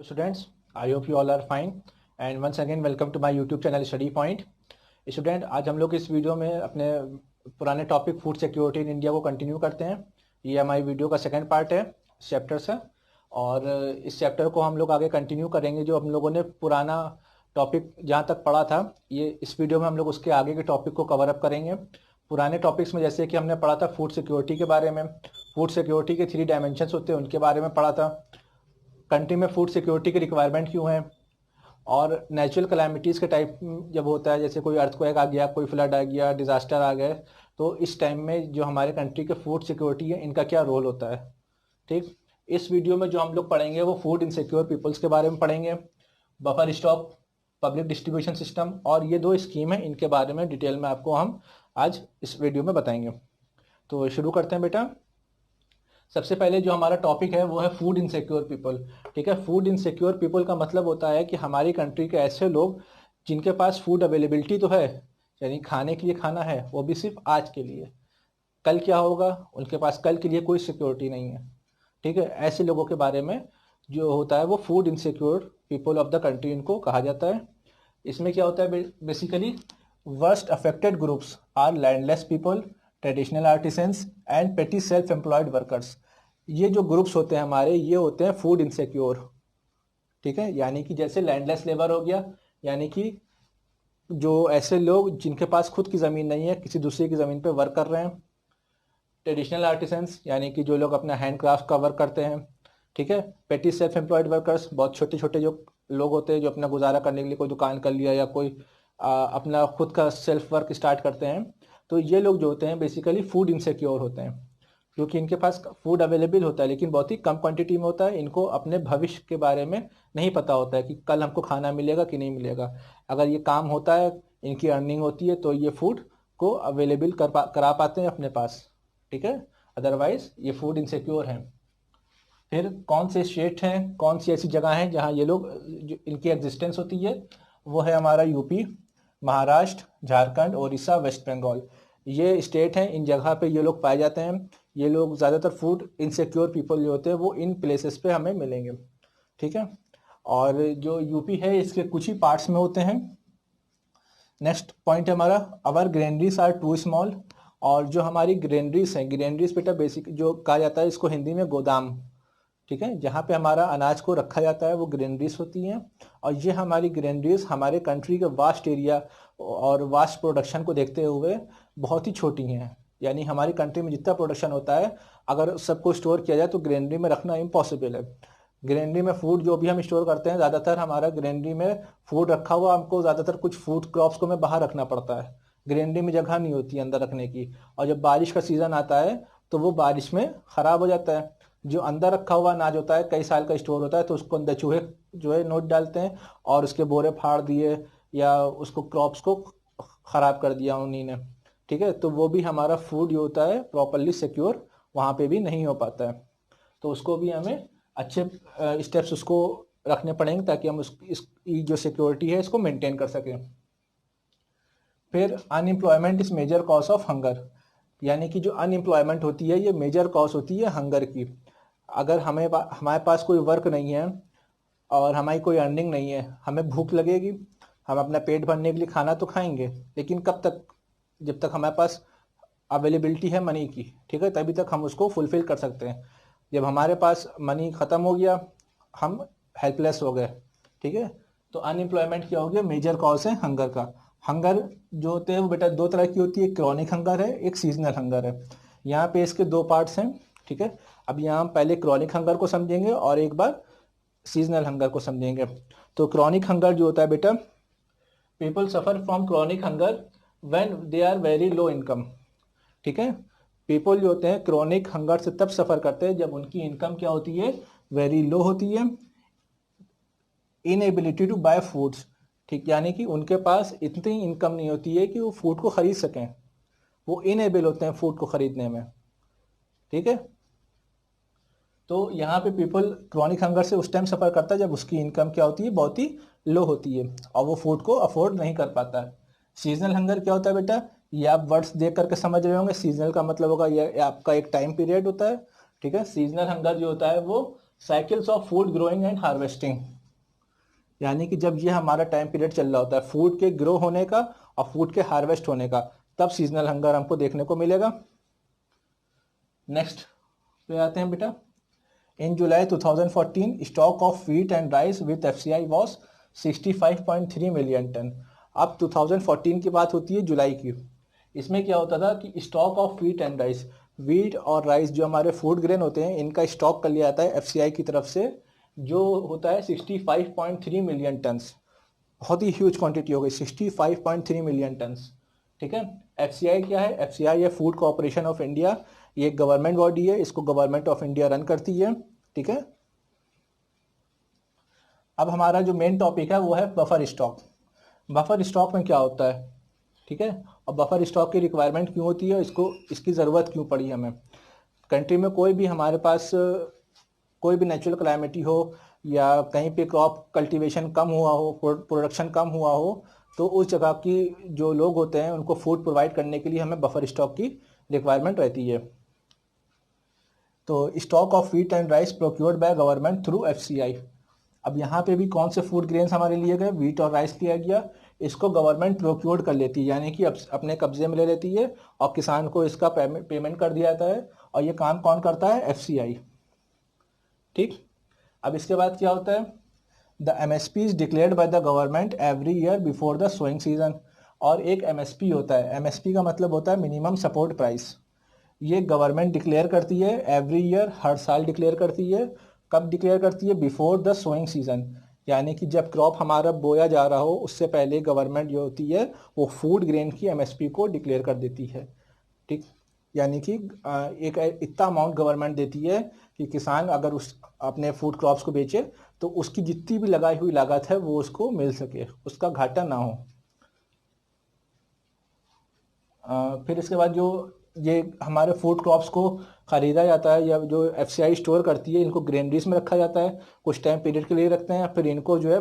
Students, I hope you all are fine and once again welcome to my YouTube channel Study Point. Student आज हम लोग इस video में अपने पुराने topic food security in India को कंटिन्यू करते हैं। ये हमारी वीडियो का सेकंड पार्ट है चैप्टर से और इस चैप्टर को हम लोग आगे कंटिन्यू करेंगे। जो हम लोगों ने पुराना टॉपिक जहाँ तक पढ़ा था ये इस वीडियो में हम लोग उसके आगे के टॉपिक को कवर अप करेंगे। पुराने टॉपिक्स में जैसे कि हमने पढ़ा था फूड सिक्योरिटी के बारे में, फूड सिक्योरिटी के 3 डायमेंशंस होते हैं उनके बारे में पढ़ा था। कंट्री में फूड सिक्योरिटी की रिक्वायरमेंट क्यों है और नेचुरल कैलामिटीज़ के टाइप जब होता है, जैसे कोई अर्थक्वेक आ गया, कोई फ्लड आ गया, डिज़ास्टर आ गए, तो इस टाइम में जो हमारे कंट्री के फूड सिक्योरिटी है इनका क्या रोल होता है। ठीक, इस वीडियो में जो हम लोग पढ़ेंगे वो फूड इनसिक्योर पीपल्स के बारे में पढ़ेंगे, buffer stock, public distribution system और ये 2 स्कीम है, इनके बारे में डिटेल में आपको हम आज इस वीडियो में बताएंगे। तो शुरू करते हैं बेटा। सबसे पहले जो हमारा टॉपिक है वो है फूड इनसिक्योर पीपल। ठीक है, फूड इनसिक्योर पीपल का मतलब होता है कि हमारी कंट्री के ऐसे लोग जिनके पास फूड अवेलेबिलिटी तो है, यानी खाने के लिए खाना है, वो भी सिर्फ आज के लिए। कल क्या होगा उनके पास कल के लिए कोई सिक्योरिटी नहीं है। ठीक है, ऐसे लोगों के बारे में जो होता है वो food insecure people of the country इनको कहा जाता है। इसमें क्या होता है basically worst affected groups are landless people, traditional artisans and petty self employed workers. ये जो ग्रुप्स होते हैं हमारे ये होते हैं फूड इनसिक्योर। ठीक है, यानी कि जैसे लैंडलेस लेबर हो गया, यानी कि जो ऐसे लोग जिनके पास खुद की ज़मीन नहीं है, किसी दूसरे की ज़मीन पे वर्क कर रहे हैं। ट्रेडिशनल आर्टिसंस यानी कि जो लोग अपना हैंडक्राफ्ट का वर्क करते हैं। ठीक है, पेटी सेल्फ एम्प्लॉयड वर्कर्स बहुत छोटे छोटे जो लोग होते हैं जो अपना गुजारा करने के लिए कोई दुकान कर लिया या कोई अपना खुद का सेल्फ वर्क स्टार्ट करते हैं। तो ये लोग जो होते हैं बेसिकली फूड इनसिक्योर होते हैं क्योंकि इनके पास फूड अवेलेबल होता है लेकिन बहुत ही कम क्वांटिटी में होता है। इनको अपने भविष्य के बारे में नहीं पता होता है कि कल हमको खाना मिलेगा कि नहीं मिलेगा। अगर ये काम होता है, इनकी अर्निंग होती है तो ये फूड को अवेलेबल करा पाते हैं अपने पास। ठीक है, अदरवाइज ये फूड इनसिक्योर हैं। फिर कौन से स्टेट हैं, कौन सी ऐसी जगह हैं जहाँ ये लोग जो इनकी एग्जिस्टेंस होती है, वो है हमारा यूपी, महाराष्ट्र, झारखंड, उड़ीसा, वेस्ट बंगाल। ये स्टेट हैं, इन जगह पे ये लोग पाए जाते हैं। ये लोग ज़्यादातर फूड इनसिक्योर पीपल जो होते हैं वो इन प्लेसेस पे हमें मिलेंगे। ठीक है, और जो यूपी है इसके कुछ ही पार्ट्स में होते हैं। नेक्स्ट पॉइंट है हमारा अवर ग्रेनरीज आर टू स्मॉल। और जो हमारी ग्रेनरीज हैं, ग्रेनरीज बेटा बेसिक जो कहा जाता है इसको हिंदी में गोदाम। ठीक है, जहाँ पे हमारा अनाज को रखा जाता है वो ग्रेनरीज होती हैं। और ये हमारी ग्रेनरीज हमारे कंट्री के वास्ट एरिया और वास्ट प्रोडक्शन को देखते हुए बहुत ही छोटी हैं। यानी हमारी कंट्री में जितना प्रोडक्शन होता है अगर सबको स्टोर किया जाए तो ग्रेनरी में रखना इम्पॉसिबल है। ग्रेनरी में फूड जो भी हम स्टोर करते हैं ज़्यादातर हमारा ग्रेनरी में फूड रखा हुआ हमको ज़्यादातर कुछ फूड क्रॉप्स को हमें बाहर रखना पड़ता है। ग्रेनरी में जगह नहीं होती है अंदर रखने की। और जब बारिश का सीज़न आता है तो वो बारिश में ख़राब हो जाता है। जो अंदर रखा हुआ अनाज होता है कई साल का स्टोर होता है तो उसको अंदर चूहे जो है नोट डालते हैं और उसके बोरे फाड़ दिए या उसको क्रॉप्स को ख़राब कर दिया उन्हीं ने। ठीक है, तो वो भी हमारा फूड जो होता है प्रॉपरली सिक्योर वहाँ पे भी नहीं हो पाता है। तो उसको भी हमें अच्छे स्टेप्स उसको रखने पड़ेंगे ताकि हम इस जो सिक्योरिटी है इसको मेंटेन कर सकें। फिर unemployment is major cause of hunger. यानी कि जो अनएम्प्लॉयमेंट होती है ये मेजर कॉज होती है हंगर की। अगर हमारे पास कोई वर्क नहीं है और हमारी कोई अर्निंग नहीं है, हमें भूख लगेगी, हम अपना पेट भरने के लिए खाना तो खाएंगे लेकिन कब तक, जब तक हमारे पास अवेलेबिलिटी है मनी की। ठीक है, तभी तक हम उसको फुलफिल कर सकते हैं। जब हमारे पास मनी ख़त्म हो गया हम हेल्पलेस हो गए। ठीक है, तो अनएम्प्लॉयमेंट क्या हो गया, मेजर कॉज है हंगर का। हंगर जो होते हैं वो बेटा 2 तरह की होती है, क्रॉनिक हंगर है, एक सीजनल हंगर है। यहाँ पे इसके 2 पार्ट्स हैं। ठीक है, अब यहाँ हम पहले क्रॉनिक हंगर को समझेंगे और एक बार सीजनल हंगर को समझेंगे। तो क्रॉनिक हंगर जो होता है बेटा, people suffer from chronic hunger when they are very low income. ठीक है, पीपल जो होते हैं क्रॉनिक हंगर से तब सफ़र करते हैं जब उनकी इनकम क्या होती है, वेरी लो होती है। Inability to buy foods. ठीक, यानी कि उनके पास इतनी इनकम नहीं होती है कि वो फूड को ख़रीद सकें, वो इनएबल होते हैं फूड को ख़रीदने में। ठीक है, तो यहाँ पे पीपल क्रॉनिक हंगर से उस टाइम सफ़र करता है जब उसकी इनकम क्या होती है, बहुत ही लो होती है और वो फूड को अफोर्ड नहीं कर पाता है। सीजनल हंगर क्या होता है बेटा, ये आप वर्ड्स देख करके समझ रहे होंगे। सीजनल का मतलब होगा ये आपका एक टाइम पीरियड होता है। ठीक है, सीजनल हंगर जो होता है वो cycles of food growing and harvesting, यानी कि जब ये हमारा टाइम पीरियड चल रहा होता है फूड के ग्रो होने का और फूड के हार्वेस्ट होने का, तब सीजनल हंगर हमको देखने को मिलेगा। नेक्स्ट पे आते हैं बेटा। In July 2014 stock of wheat and rice with FCI was 65.3 million ton. अब 2014 की बात होती है जुलाई की। इसमें क्या होता था कि stock of wheat and rice, wheat और राइस जो हमारे फूड ग्रेन होते हैं इनका स्टॉक कर लिया जाता है एफसीआई की तरफ से, जो होता है 65.3 मिलियन टन्स। बहुत ही ह्यूज क्वांटिटी हो गई 65.3 मिलियन टन्स। ठीक है। एफसीआई क्या है? एफसीआई है फूड कॉर्पोरेशन ऑफ इंडिया। ये एक गवर्नमेंट बॉडी है, इसको गवर्नमेंट ऑफ इंडिया रन करती है। ठीक है। अब हमारा जो मेन टॉपिक है वो है बफर स्टॉक। बफर स्टॉक में क्या होता है? ठीक है। और बफर स्टॉक की रिक्वायरमेंट क्यों होती है, इसको इसकी ज़रूरत क्यों पड़ी हमें? कंट्री में कोई भी हमारे पास कोई भी नेचुरल क्लाइमिटी हो या कहीं पे क्रॉप कल्टीवेशन कम हुआ हो, प्रोडक्शन कम हुआ हो, तो उस जगह की जो लोग होते हैं उनको फूड प्रोवाइड करने के लिए हमें बफर स्टॉक की रिक्वायरमेंट रहती है। तो stock of wheat and rice procured by government through FCI. अब यहाँ पे भी कौन से फूड ग्रेन्स हमारे लिए गए? व्हीट और राइस लिया गया। इसको गवर्नमेंट प्रोक्योर्ड कर लेती है, यानी कि अपने कब्जे में ले लेती है और किसान को इसका पेमेंट कर दिया जाता है। और ये काम कौन करता है? एफसीआई। ठीक। अब इसके बाद क्या होता है? The MSP is declared by the government every year before the sowing season. और एक एमएसपी होता है, एमएसपी का मतलब होता है मिनिमम सपोर्ट प्राइस। ये गवर्नमेंट डिक्लेयर करती है एवरी ईयर, हर साल डिक्लेयर करती है। कब डिक्लेयर करती है? बिफोर द सोइंग सीजन, यानी कि जब क्रॉप हमारा बोया जा रहा हो उससे पहले गवर्नमेंट जो होती है वो फूड ग्रेन की एमएसपी को डिक्लेयर कर देती है। ठीक। यानी कि एक इतना अमाउंट गवर्नमेंट देती है कि किसान अगर उस अपने फूड क्रॉप्स को बेचे तो उसकी जितनी भी लगाई हुई लागत है वो उसको मिल सके, उसका घाटा ना हो। फिर इसके बाद जो ये हमारे फूड क्रॉप्स को खरीदा जाता है या जो एफसीआई स्टोर करती है, इनको ग्रेनरीज में रखा जाता है, कुछ टाइम पीरियड के लिए रखते हैं, फिर इनको जो है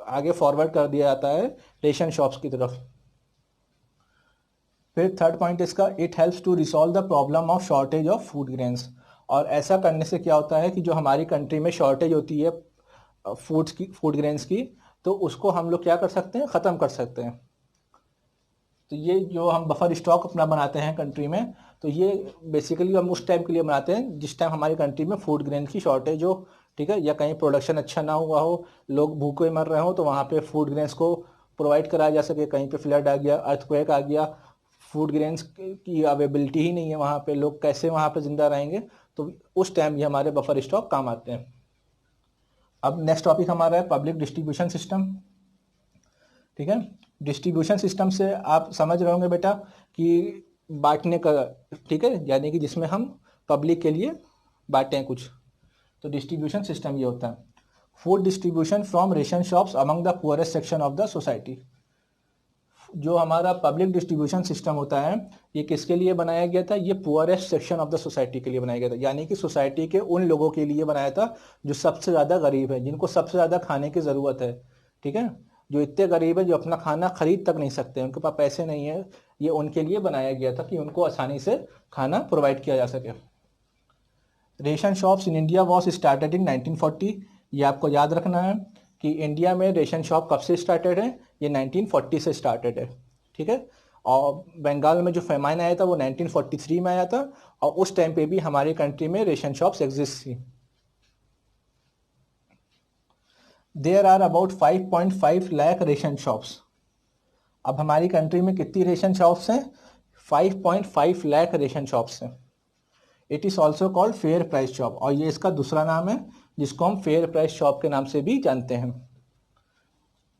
आगे फॉरवर्ड कर दिया जाता है रेशन शॉप्स की तरफ। फिर थर्ड पॉइंट इसका, it helps to resolve the problem of shortage of food grains. और ऐसा करने से क्या होता है कि जो हमारी कंट्री में शॉर्टेज होती है फूड ग्रेन्स की, तो उसको हम लोग क्या कर सकते हैं? ख़त्म कर सकते हैं। तो ये जो हम बफर स्टॉक अपना बनाते हैं कंट्री में, तो ये बेसिकली हम उस टाइम के लिए बनाते हैं जिस टाइम हमारी कंट्री में फूड ग्रेन की शॉर्टेज हो। ठीक है। या कहीं प्रोडक्शन अच्छा ना हुआ हो, लोग भूखे मर रहे हो, तो वहाँ पे फूड ग्रेन्स को प्रोवाइड कराया जा सके। कहीं पे फ्लड आ गया, अर्थक्वेक आ गया, फूड ग्रेन्स की अवेलेबिलिटी ही नहीं है वहाँ पे, लोग कैसे वहाँ पे ज़िंदा रहेंगे? तो उस टाइम ये हमारे बफर स्टॉक काम आते हैं। अब नेक्स्ट टॉपिक हमारा है पब्लिक डिस्ट्रीब्यूशन सिस्टम। ठीक है। डिस्ट्रीब्यूशन सिस्टम से आप समझ रहे होंगे बेटा कि बांटने का, ठीक है, यानी कि जिसमें हम पब्लिक के लिए बांटें कुछ, तो डिस्ट्रीब्यूशन सिस्टम ये होता है। Food distribution from ration shops among the poorest section of the society. जो हमारा पब्लिक डिस्ट्रीब्यूशन सिस्टम होता है ये किसके लिए बनाया गया था? ये poorest section of the society के लिए बनाया गया था, यानी कि सोसाइटी के उन लोगों के लिए बनाया था जो सबसे ज़्यादा गरीब है, जिनको सबसे ज़्यादा खाने की ज़रूरत है। ठीक है। जो इतने गरीब है जो अपना खाना खरीद तक नहीं सकते, उनके पास पैसे नहीं है, ये उनके लिए बनाया गया था कि उनको आसानी से खाना प्रोवाइड किया जा सके। Ration shops in India was started in 1940। ये आपको याद रखना है कि इंडिया में रेशन शॉप कब से स्टार्टेड है? ये 1940 से स्टार्टेड है। ठीक है। और बंगाल में जो फेमाइन आया था वो 1943 में आया था, और उस टाइम पे भी हमारी कंट्री में रेशन शॉप्स एग्जिस्ट थी। There are about 5.5 lakh ration shops. अब हमारी कंट्री में कितनी रेशन शॉप्स हैं? 5.5 लाख रेशन शॉप्स हैं। It is also called fair price shop, और ये इसका दूसरा नाम है जिसको हम फेयर प्राइस शॉप के नाम से भी जानते हैं।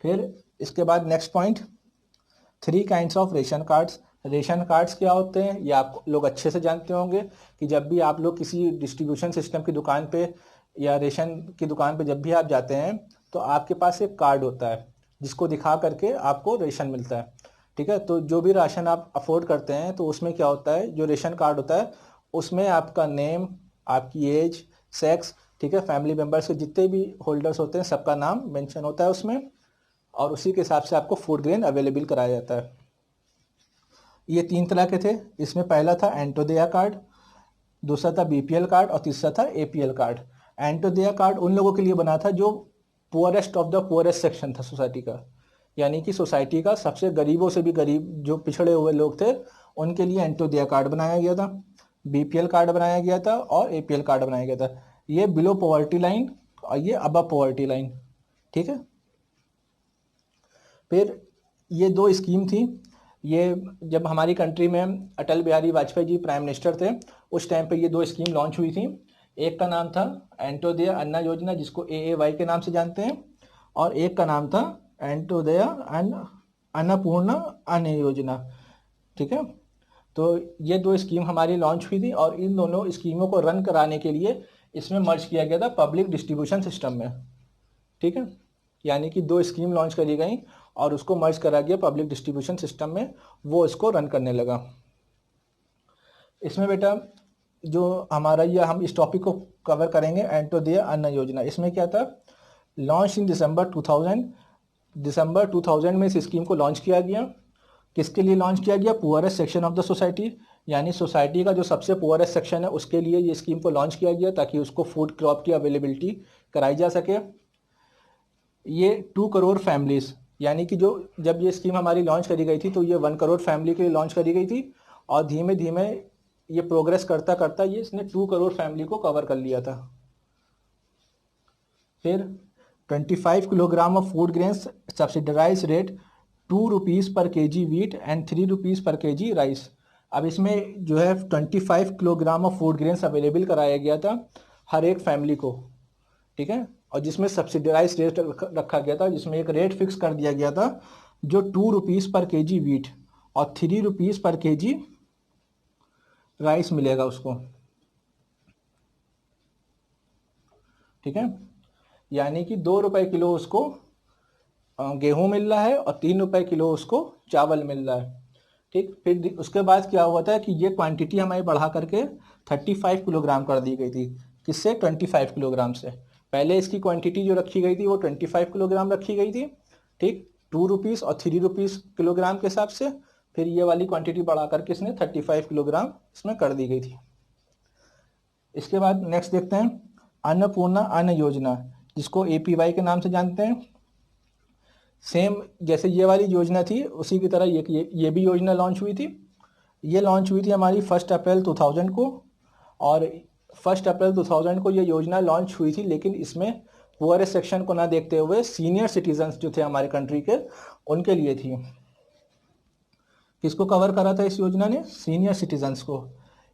फिर इसके बाद next point, 3 kinds of ration cards. Ration cards क्या होते हैं ये आप लोग अच्छे से जानते होंगे कि जब भी आप लोग किसी डिस्ट्रीब्यूशन सिस्टम की दुकान पे या रेशन की दुकान पे जब भी आप जाते हैं तो आपके पास एक कार्ड होता है जिसको दिखा करके आपको रेशन मिलता है। ठीक है। तो जो भी राशन आप अफोर्ड करते हैं तो उसमें क्या होता है, जो रेशन कार्ड होता है उसमें आपका नेम, आपकी एज, सेक्स, ठीक है, फैमिली मेम्बर्स के जितने भी होल्डर्स होते हैं सबका नाम मेंशन होता है उसमें, और उसी के हिसाब से आपको फूड ग्रेन अवेलेबल कराया जाता है। ये 3 तरह के थे। इसमें पहला था एंटोदया कार्ड, दूसरा था बीपीएल कार्ड और तीसरा था एपीएल कार्ड। अंत्योदय कार्ड उन लोगों के लिए बना था जो poorest of the poorest section था सोसाइटी का, यानी कि सोसाइटी का सबसे गरीबों से भी गरीब जो पिछड़े हुए लोग थे उनके लिए अंत्योदय कार्ड बनाया गया था, बीपीएल कार्ड बनाया गया था और एपीएल कार्ड बनाया गया था। ये बिलो पॉवर्टी लाइन और ये अबव पॉवर्टी लाइन, ठीक है। फिर ये दो स्कीम थी, ये जब हमारी कंट्री में अटल बिहारी वाजपेयी जी प्राइम मिनिस्टर थे उस टाइम पे ये दो स्कीम लॉन्च हुई थी। एक का नाम था अंत्योदय अन्ना योजना जिसको AAY के नाम से जानते हैं, और एक का नाम था अंत्योदय अन्नपूर्णा अन्न योजना, ठीक है। तो ये दो स्कीम हमारी लॉन्च हुई थी और इन दोनों स्कीमों को रन कराने के लिए इसमें मर्ज किया गया था पब्लिक डिस्ट्रीब्यूशन सिस्टम में, ठीक है। यानी कि दो स्कीम लॉन्च करी गई और उसको मर्ज करा गया पब्लिक डिस्ट्रीब्यूशन सिस्टम में, वो इसको रन करने लगा। इसमें बेटा जो हमारा ये हम इस टॉपिक को कवर करेंगे अंत्योदय अन्न योजना। इसमें क्या था, लॉन्च इन दिसंबर 2000 में इस स्कीम को लॉन्च किया गया। किसके लिए लॉन्च किया गया, poorest section of the society, यानी सोसाइटी का जो सबसे पुअरेस्ट सेक्शन है उसके लिए ये स्कीम को लॉन्च किया गया ताकि उसको फूड क्रॉप की अवेलेबिलिटी कराई जा सके। ये 2 करोड़ फैमिलीज, यानी कि जो जब ये स्कीम हमारी लॉन्च करी गई थी तो ये 1 करोड़ फैमिली के लिए लॉन्च करी गई थी और धीमे धीमे ये प्रोग्रेस करता करता ये इसने 2 करोड़ फैमिली को कवर कर लिया था। फिर 25 kilogram of food grains subsidize rate 2 rupees per KG wheat and 3 rupees per KG rice. अब इसमें जो है 25 kilogram of food grains available कराया गया था हर एक फैमिली को, ठीक है, और जिसमें सब्सिडाइज रेट रखा गया था, जिसमें एक रेट फिक्स कर दिया गया था जो 2 रुपीज़ पर केजी वीट और 3 रुपीज़ पर केजी राइस मिलेगा उसको, ठीक है। यानी कि 2 रुपए किलो उसको गेहूं मिल रहा है और 3 रुपए किलो उसको चावल मिल रहा है, ठीक। फिर उसके बाद क्या हुआ था कि ये क्वांटिटी हमारी बढ़ा करके 35 किलोग्राम कर दी गई थी। किससे, 25 किलोग्राम से। पहले इसकी क्वांटिटी जो रखी गई थी वो 25 किलोग्राम रखी गई थी, ठीक, 2 रुपीज़ और 3 रुपीज़ किलोग्राम के हिसाब से। फिर ये वाली क्वांटिटी बढ़ा करके इसने 35 किलोग्राम इसमें कर दी गई थी। इसके बाद नेक्स्ट देखते हैं अन्नपूर्णा अन्न योजना, जिसको APY के नाम से जानते हैं। सेम जैसे ये वाली योजना थी उसी की तरह ये भी योजना लॉन्च हुई थी। ये लॉन्च हुई थी हमारी 1 अप्रैल 2000 को, और 1 अप्रैल 2000 को ये योजना लॉन्च हुई थी, लेकिन इसमें पुअरेस्ट सेक्शन को ना देखते हुए सीनियर सिटीजन्स जो थे हमारे कंट्री के उनके लिए थी। किसको कवर करा था इस योजना ने, सीनियर सिटीजन्स को।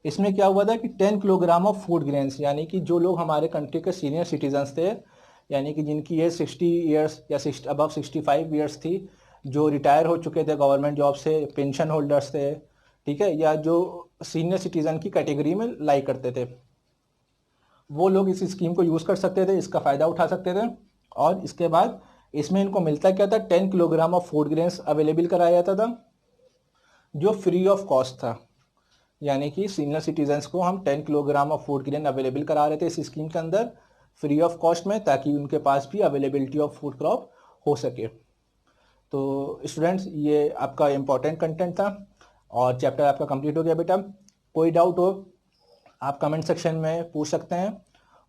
इसमें क्या हुआ था कि 10 किलोग्राम ऑफ फूड ग्रेन्स, यानी कि जो लोग हमारे कंट्री के सीनियर सिटीजन्स थे, यानी कि जिनकी एज 60 ईयर्स या अबव 65 ईयर्स थी, जो रिटायर हो चुके थे गवर्नमेंट जॉब से, पेंशन होल्डर्स थे, ठीक है, या जो सीनियर सिटीजन की कैटेगरी में लाई करते थे, वो लोग इस स्कीम को यूज़ कर सकते थे, इसका फ़ायदा उठा सकते थे। और इसके बाद इसमें इनको मिलता क्या था, 10 kilogram of food grains available कराया जाता था जो फ्री ऑफ कॉस्ट था। यानी कि सीनियर सिटीजन्स को हम 10 kilogram of food grain available करा रहे थे इस स्कीम के अंदर फ्री ऑफ कॉस्ट में, ताकि उनके पास भी अवेलेबिलिटी ऑफ फूड क्रॉप हो सके। तो स्टूडेंट्स, ये आपका इम्पॉर्टेंट कंटेंट था और चैप्टर आपका कंप्लीट हो गया बेटा। कोई डाउट हो आप कमेंट सेक्शन में पूछ सकते हैं,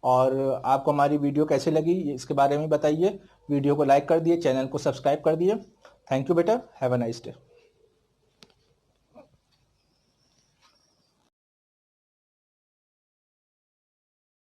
और आपको हमारी वीडियो कैसे लगी इसके बारे में बताइए। वीडियो को लाइक कर दिए, चैनल को सब्सक्राइब कर दिए। थैंक यू बेटा, हैव अ नाइस डे।